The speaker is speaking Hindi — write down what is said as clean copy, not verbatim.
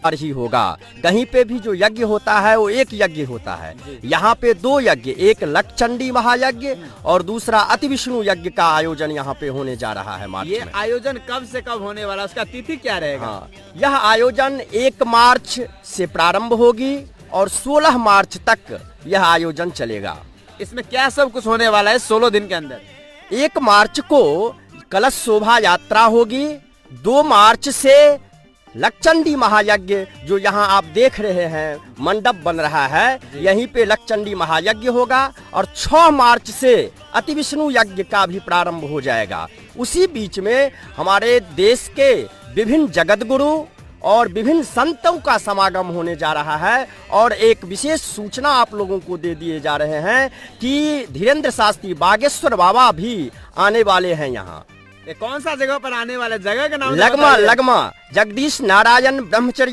ही होगा। कहीं पे भी जो यज्ञ होता है वो एक यज्ञ होता है, यहाँ पे 2 यज्ञ, एक लक्षचंडी महायज्ञ और दूसरा अति विष्णु यज्ञ का आयोजन यहाँ पे होने जा रहा है मार्च ये में। आयोजन कब से कब होने वाला, उसका तिथि क्या रहेगा? हाँ, यह आयोजन 1 मार्च से प्रारंभ होगी और 16 मार्च तक यह आयोजन चलेगा। इसमें क्या सब कुछ होने वाला है 16 दिन के अंदर? 1 मार्च को कलश शोभा यात्रा होगी, 2 मार्च से लक्षचंडी महायज्ञ जो यहाँ आप देख रहे हैं मंडप बन रहा है, यहीं पे लक्षचंडी महायज्ञ होगा और 6 मार्च से अति विष्णु यज्ञ का भी प्रारंभ हो जाएगा। उसी बीच में हमारे देश के विभिन्न जगत गुरु और विभिन्न संतों का समागम होने जा रहा है और एक विशेष सूचना आप लोगों को दे दिए जा रहे हैं कि धीरेन्द्र शास्त्री बागेश्वर बाबा भी आने वाले हैं यहाँ। ये कौन सा जगह पर आने वाला, जगह का नाम लगमा जगदीश नारायण ब्रह्मचर्य